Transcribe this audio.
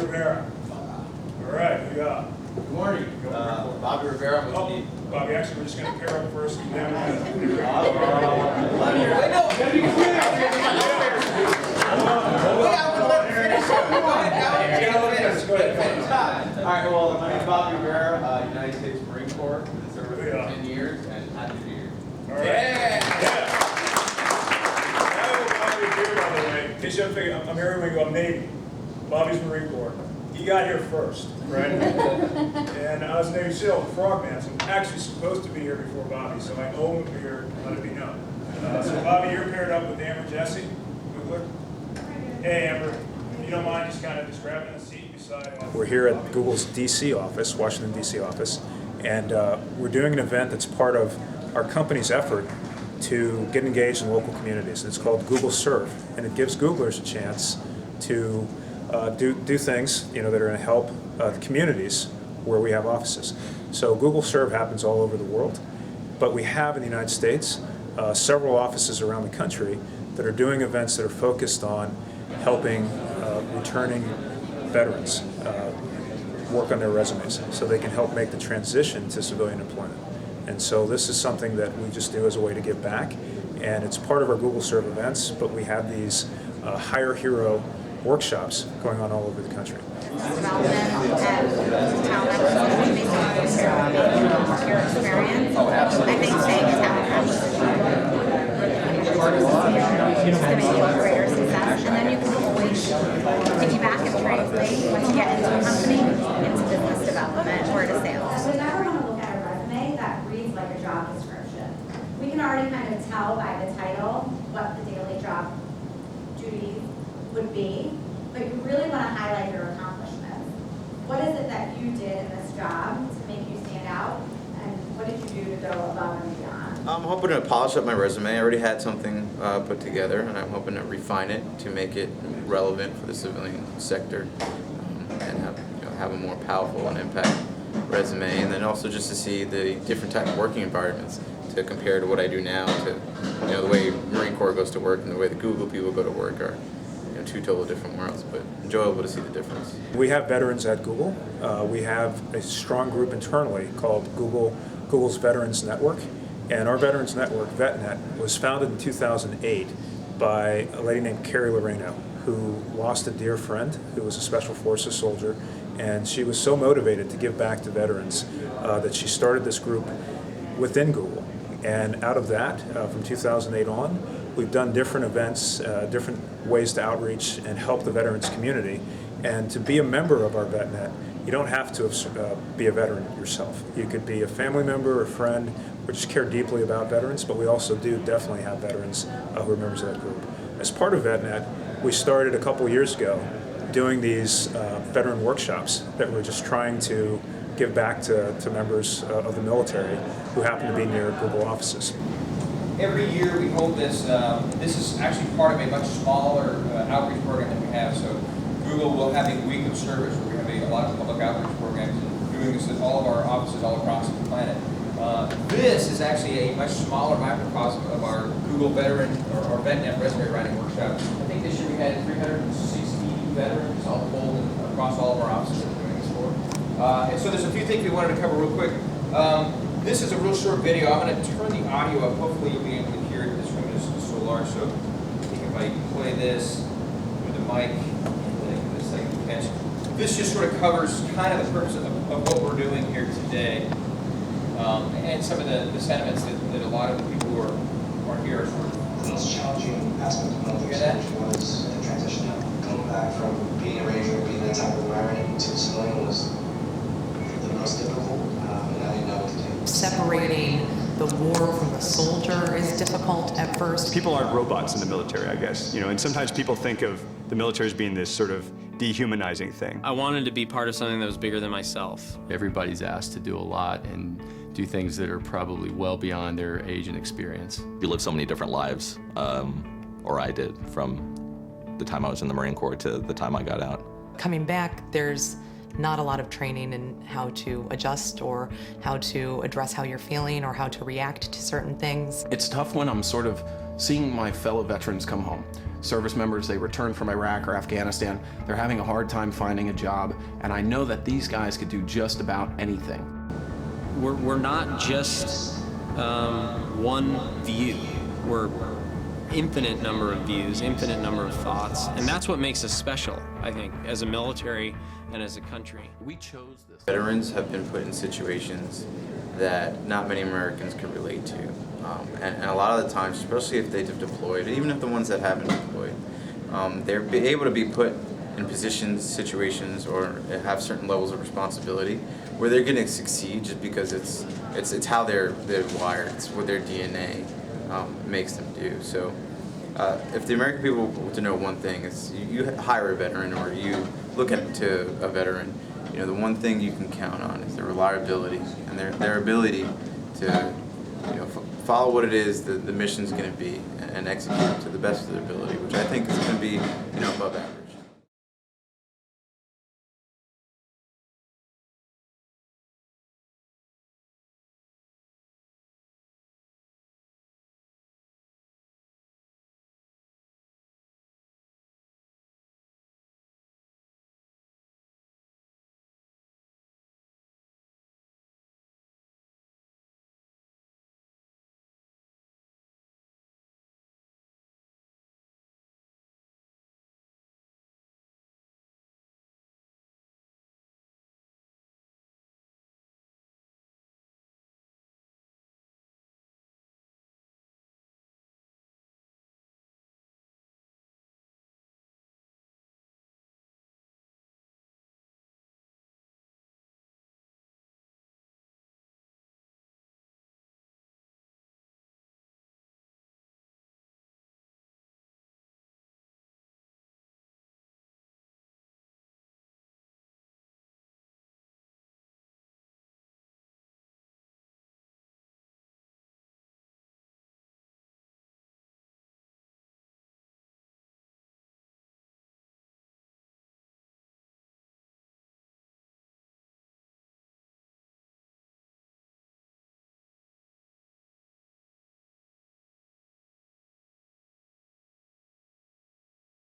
Rivera. All right, who you got? Good morning. Bobby Rivera. Oh, Bobby, actually, we're just going to pair up first. And then All right, well, my name is Bobby Rivera, United States Marine Corps. Been in service for 10 years, and happy New Year. all right. Yeah. Bobby's here, by the way. In case you haven't figured, I'm here when we go, I'm Navy. Bobby's Marine Corps. He got here first, right? And I was Navy SEAL, Frogman, so I'm actually supposed to be here before Bobby, so I owe him here, let it be known. So Bobby, you're paired up with Amber Jesse. Googler. Hey, Amber. If you don't mind, just kind of just grabbing a seat beside. We're here at Google's DC office, Washington DC office, and we're doing an event that's part of our company's effort to get engaged in local communities. It's called Google Serve, and it gives Googlers a chance to do things that are going to help the communities where we have offices. So Google Serve happens all over the world, but we have in the United States several offices around the country that are doing events that are focused on helping returning veterans work on their resumes so they can help make the transition to civilian employment. And so this is something that we just do as a way to give back, and it's part of our Google Serve events, but we have these Hire Hero workshops going on all over the country. Development and talent acquisition based on your experience. I think staying in town is going to be a greater success, and then you can always piggyback and translate once you get into a company into business development or to sales. We never want to look at a resume that reads like a job description. We can already kind of tell by the title what the daily job duties would be, but you really want to highlight your accomplishments. What is it that you did in this job to make you stand out, and what did you do to go above and beyond? I'm hoping to polish up my resume. I already had something put together, and I'm hoping to refine it to make it relevant for the civilian sector and have a more powerful and impact resume, and then also just to see the different type of working environments to compare to what I do now to the way Marine Corps goes to work and the way the Google people go to work are two totally different worlds, but enjoyable to see the difference. We have veterans at Google. We have a strong group internally called Google's Veterans Network, and our Veterans Network, VetNet, was founded in 2008 by a lady named Carrie Loreno, who lost a dear friend who was a Special Forces soldier, and she was so motivated to give back to veterans that she started this group within Google. And out of that, from 2008 on, we've done different events, different ways to outreach and help the veterans community. And to be a member of our VetNet, you don't have to be a veteran yourself. You could be a family member, a friend, or just care deeply about veterans, but we also do definitely have veterans who are members of that group. As part of VetNet, we started a couple years ago doing these veteran workshops that we're just trying to give back to members of the military who happen to be near Google offices. Every year we hold this. This is actually part of a much smaller outreach program that we have. So Google will have a week of service where we have a lot of public outreach programs and doing this at all of our offices all across the planet. This is actually a much smaller microcosm of our Google Veteran or VetNet resume writing workshop. I think this year we had 360 veterans all pulled across all of our offices that we're doing this for. And so there's a few things we wanted to cover real quick. This is a real short video. I'm going to turn the audio up. Hopefully you'll be able to hear it. This room is so large, so I think if I play this with the mic, this thing can catch. This just sort of covers kind of the purpose of what we're doing here today, and some of the sentiments that a lot of the people who are here are sort of. The most challenging aspect of public service was the transition. Coming back from being a Ranger, being that type of environment to civilian was the most difficult, and I didn't know what to do. Separating the war from the soldier is difficult at first. People aren't robots in the military, I guess. And sometimes people think of the military as being this sort of dehumanizing thing. I wanted to be part of something that was bigger than myself. Everybody's asked to do a lot and do things that are probably well beyond their age and experience. You live so many different lives, or I did, from the time I was in the Marine Corps to the time I got out. Coming back, there's not a lot of training in how to adjust or how to address how you're feeling or how to react to certain things. It's tough when I'm sort of seeing my fellow veterans come home. service members, they return from Iraq or Afghanistan, they're having a hard time finding a job, and I know that these guys could do just about anything. We're not just one view. We're infinite number of views, infinite number of thoughts, and that's what makes us special, I think, as a military and as a country. We chose this. Veterans have been put in situations that not many Americans can relate to. And a lot of the times, especially if they've deployed, even if the ones that haven't deployed, they're able to be put in positions, situations, or have certain levels of responsibility where they're going to succeed just because it's how they're wired, it's what their DNA makes them do. So if the American people were to know one thing, it's you hire a veteran or you look to a veteran, you know, the one thing you can count on is their reliability and their ability to, you know, follow what it is the mission's going to be and execute to the best of their ability, which I think is going to be, you know, above average.